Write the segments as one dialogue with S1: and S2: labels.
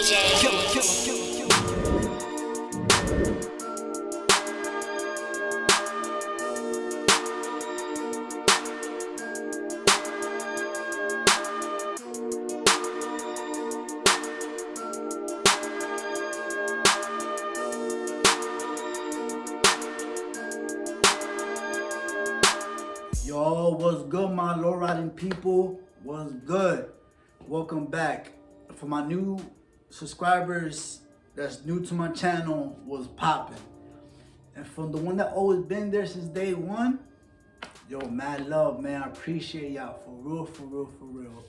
S1: Yo, what's good, my low-riding people? What's good? Welcome back. For my new subscribers that's new to my channel, was popping. And from the one that always been there since day one, yo, mad love, man. I appreciate y'all for real, for real, for real.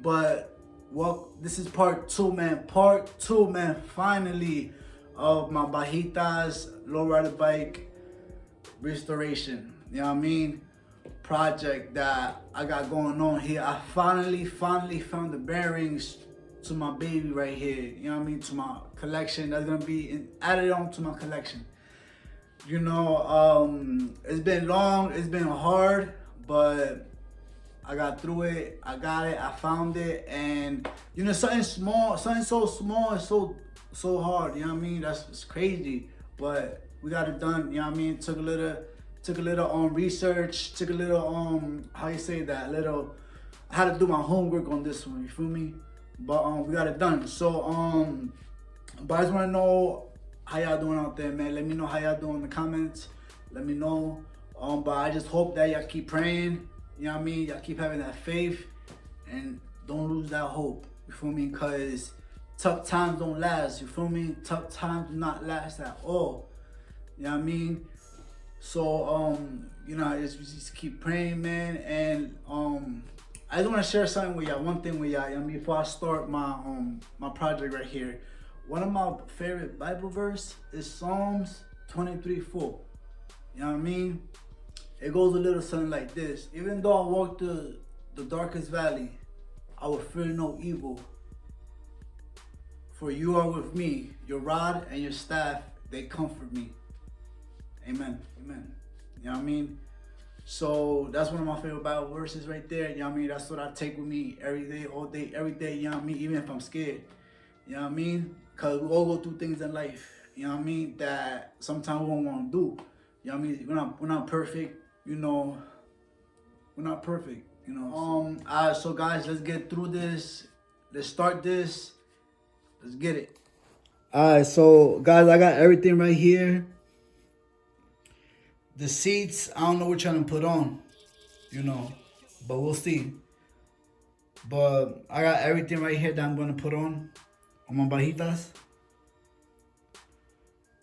S1: But well, this is part two, man. Part two, man. Finally, of my bajitas lowrider bike restoration. You know what I mean? Project that I got going on here. I finally found the bearings to my baby right here. You know what I mean? To my collection. That's gonna be added on to my collection. You know, it's been long, it's been hard, but I got through it. I got it, I found it, and you know, something small, something so small is so hard. You know what I mean? It's crazy, but we got it done. You know what I mean? Took a little research, took a little how you say that, I had to do my homework on this one, you feel me? But we got it done. So but I just want to know how y'all doing out there, man. Let me know how y'all doing in the comments. Let me know. But I just hope that y'all keep praying, you know what I mean? Y'all keep having that faith and don't lose that hope, you feel me? Because tough times don't last, you feel me? Tough times do not last at all, you know what I mean? So, you know, just keep praying, man. And I just want to share something with y'all, one thing with y'all. I mean, before I start my my project right here, one of my favorite Bible verse is Psalms 23:4. You know what I mean? It goes a little something like this: even though I walk through the darkest valley, I will fear no evil. For you are with me, your rod and your staff, they comfort me. Amen. Amen. You know what I mean? So that's one of my favorite Bible verses right there. You know what I mean? That's what I take with me every day, all day, every day. You know what I mean? Even if I'm scared. You know what I mean? Because we all go through things in life. You know what I mean? That sometimes we don't want to do. You know what I mean? We're not perfect. You know, we're not perfect. You know. Alright, so guys, let's get through this. Let's start this. Let's get it. Alright, so guys, I got everything right here. The seats, I don't know which one to put on, you know, but we'll see. But I got everything right here that I'm going to put on my bajitas,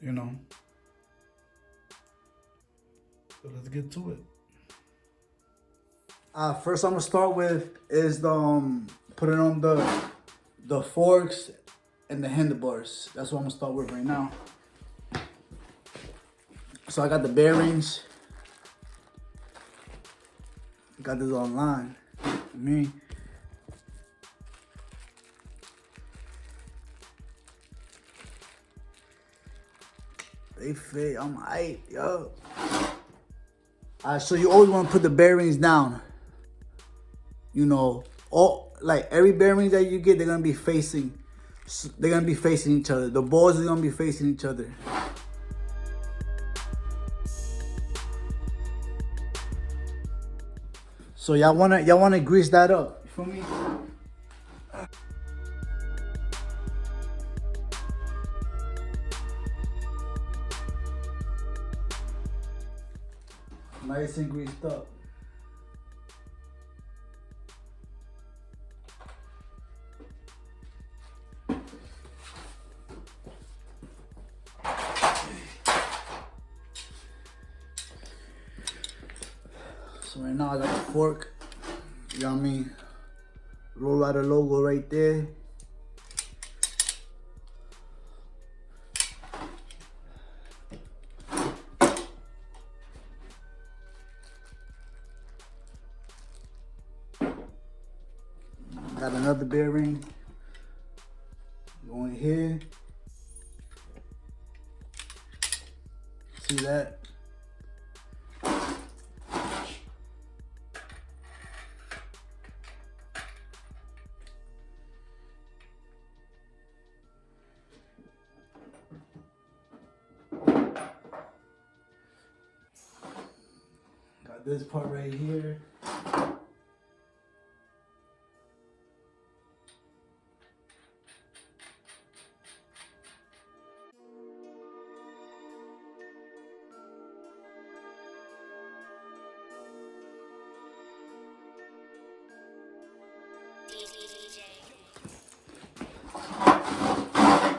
S1: you know. So let's get to it. First I'm going to start with is putting on the forks and the handlebars. That's what I'm going to start with right now. So I got the bearings. Got this online. Me. They fit. I'm hype, yo. Alright, so you always want to put the bearings down. You know, every bearing that you get, they're gonna be facing each other. The balls are gonna be facing each other. So y'all wanna grease that up. You feel me? Nice and greased up. So right now I got the fork, you know what I mean? Lowrider logo right there. Got another bearing going here. See that? this part right here.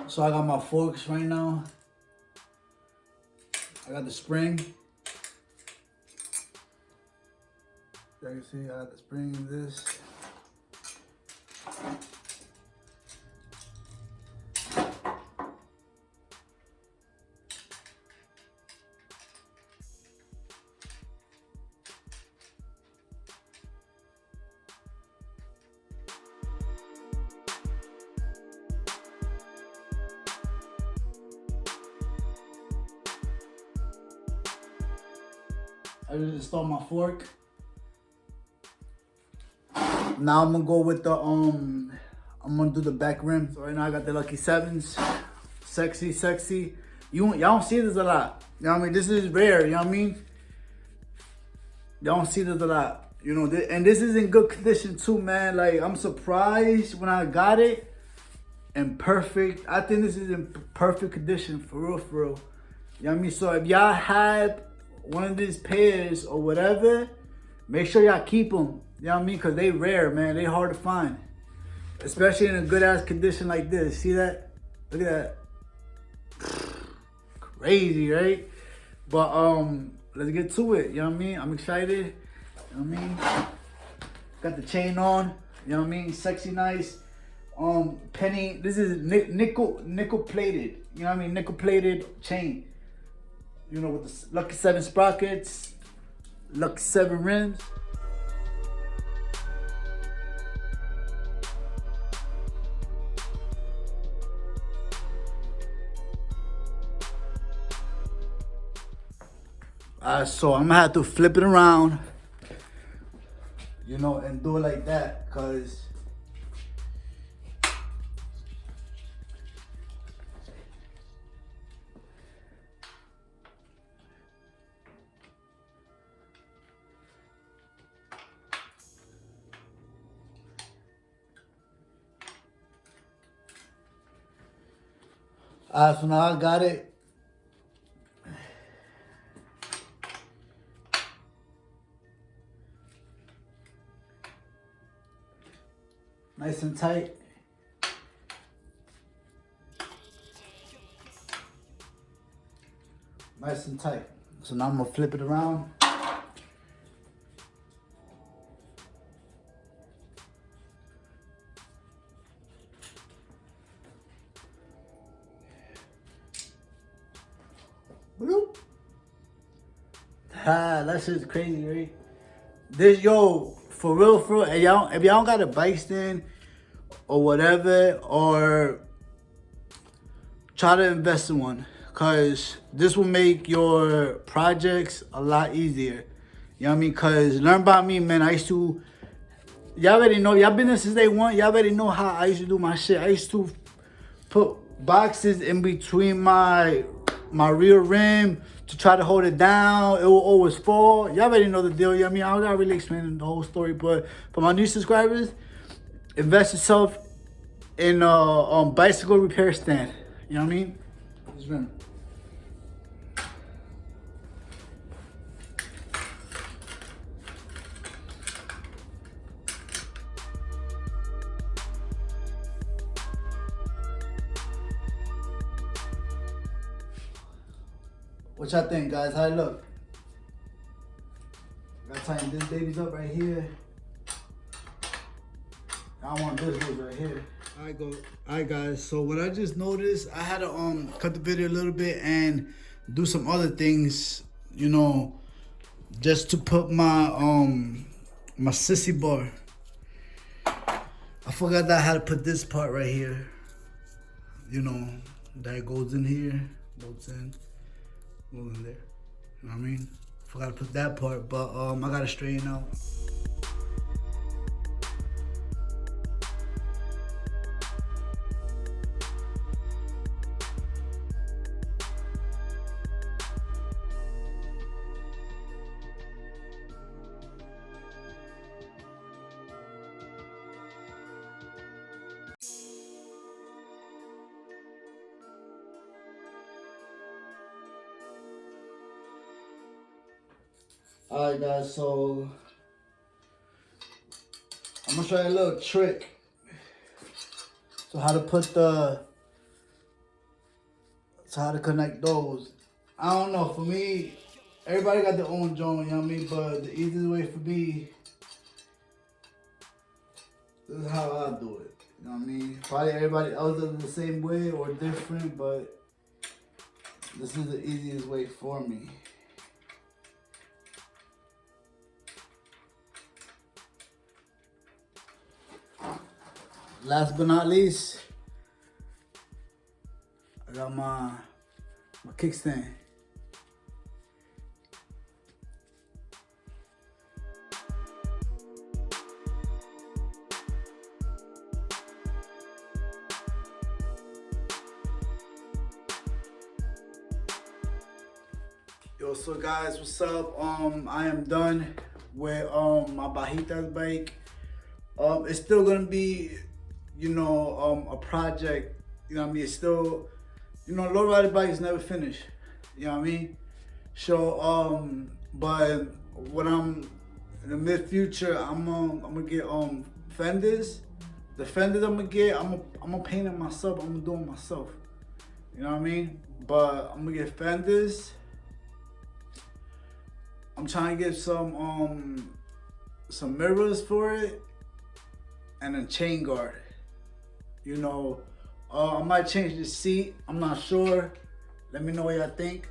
S1: So I got my forks right now. I got the spring. You can see I got the spring in this. I just installed my fork. Now I'm gonna go with the I'm gonna do the back rim. So right now I got the Lucky 7s. Sexy, sexy. Y'all don't see this a lot. You know what I mean? This is rare, you know what I mean? Y'all don't see this a lot. You know, and this is in good condition too, man. Like, I'm surprised when I got it in perfect. I think this is in perfect condition, for real, for real. You know what I mean? So if y'all have one of these pairs or whatever, make sure y'all keep them. You know what I mean? Because they rare, man. They hard to find. Especially in a good ass condition like this. See that? Look at that. Crazy, right? But let's get to it. You know what I mean? I'm excited. You know what I mean? Got the chain on. You know what I mean? Sexy, nice. Penny. This is nickel plated. You know what I mean? Nickel plated chain. You know, with the Lucky 7 sprockets, Lucky 7 rims. So I'm gonna have to flip it around, you know, and do it like that, cause so now I got it. Nice and tight. Nice and tight. So now I'm gonna flip it around. Bloop. That shit's crazy, right? This, yo, for real, if y'all don't got a bike stand or whatever, or try to invest in one, cause this will make your projects a lot easier. You know what I mean? Cause learn about me, man. I used to, y'all already know, y'all been there since day one. Y'all already know how I used to do my shit. I used to put boxes in between my rear rim to try to hold it down. It will always fall. Y'all already know the deal. You know what I mean? I don't gotta really explain the whole story, but for my new subscribers, invest yourself in a bicycle repair stand. You know what I mean? This rim. What y'all think, guys? How it look? Gotta tighten this baby's up right here. I want this one right here. Alright guys, so what I just noticed, I had to cut the video a little bit and do some other things, you know, just to put my my Sissy bar. I forgot that I had to put this part right here. You know, that goes in here, bolts in. There, you know what I mean? Forgot to put that part, but I gotta straighten out. Alright guys, so I'm gonna show you a little trick. So how to connect those. I don't know, for me, everybody got their own joint, you know what I mean? But the easiest way for me, this is how I do it. You know what I mean? Probably everybody else does it the same way or different, but this is the easiest way for me. Last but not least, I got my kickstand. Yo, so guys, what's up? I am done with my bajitas bike. It's still gonna be, you know, a project. You know what I mean? It's still, you know, lowrider bike is never finished. You know what I mean? So but when I'm in the mid future, I'm gonna get fenders. The fenders I'm gonna get, I'm gonna paint it myself. I'm gonna do it myself. You know what I mean? But I'm gonna get fenders. I'm trying to get some mirrors for it and a chain guard. You know, I might change the seat. I'm not sure. Let me know what y'all think.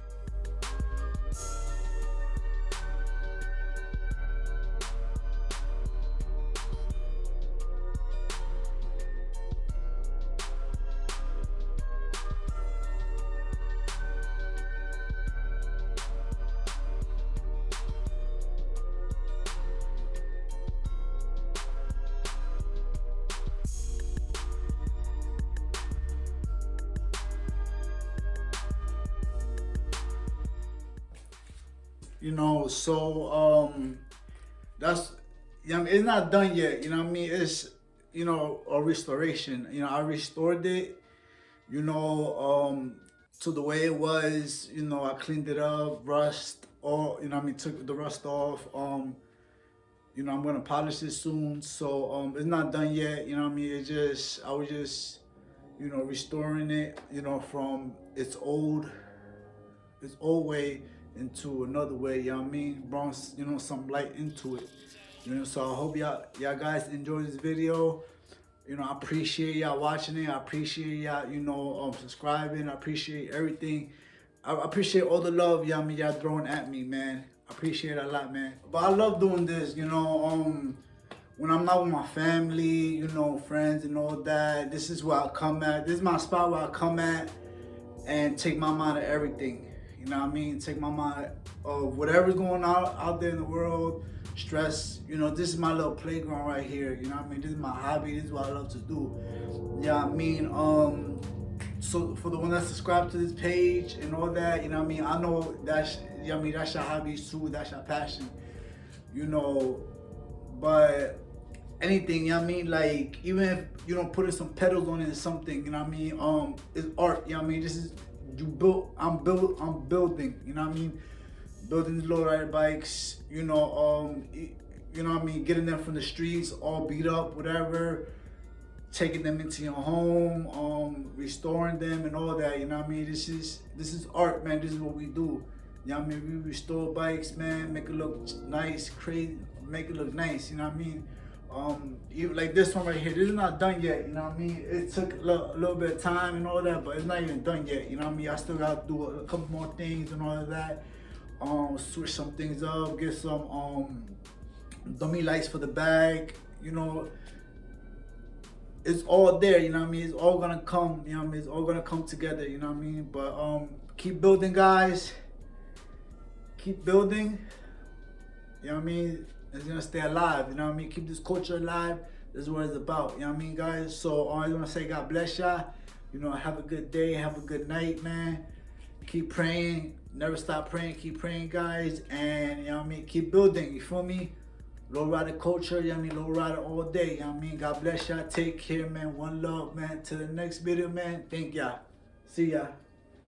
S1: You know, so that's, you know, it's not done yet. You know what I mean? It's, you know, a restoration. You know, I restored it, you know, to the way it was. You know, I cleaned it up, rust, or, you know what I mean, took the rust off. You know, I'm gonna polish it soon. So it's not done yet. You know what I mean? It just, I was just, you know, restoring it, you know, from its old way into another way, you know what I mean? Brought, you know, some light into it. You know, so I hope y'all guys enjoy this video. You know, I appreciate y'all watching it. I appreciate y'all, you know, subscribing. I appreciate everything. I appreciate all the love y'all throwing at me, man. I appreciate it a lot, man. But I love doing this, you know, when I'm not with my family, you know, friends and all that, this is where I come at. This is my spot where I come at and take my mind of everything. You know what I mean? Take my mind of whatever's going on out there in the world, stress. You know, this is my little playground right here. You know what I mean? This is my hobby. This is what I love to do. You know what I mean? So for the one that subscribed to this page and all that, you know what I mean? I know that's, you know what I mean, that's your hobby too. That's your passion. You know, but anything, you know what I mean? Like, even if you don't put some pedals on it or something, you know what I mean? It's art, you know what I mean? This is, I'm building, you know what I mean? Building these lowrider bikes, you know what I mean? Getting them from the streets, all beat up, whatever, taking them into your home, restoring them and all that, you know what I mean? This is art, man. This is what we do. You know what I mean? We restore bikes, man, make it look nice, crazy, make it look nice, you know what I mean? Even like this one right here, this is not done yet, you know what I mean? It took a little bit of time and all that, but it's not even done yet, you know what I mean? I still got to do a couple more things and all of that. Switch some things up, get some dummy lights for the bag, you know. It's all there, you know what I mean? It's all gonna come, you know what I mean? It's all gonna come together, you know what I mean? But keep building, guys. Keep building, you know what I mean? It's gonna stay alive, you know what I mean? Keep this culture alive. This is what it's about, you know what I mean, guys? So I want to say God bless y'all. You know, have a good day, have a good night, man. Keep praying, never stop praying, keep praying, guys. And, you know what I mean, keep building, you feel me? Lowrider culture, you know what I mean? Lowrider all day, you know what I mean? God bless y'all, take care, man. One love, man. Till the next video, man. Thank y'all. See y'all.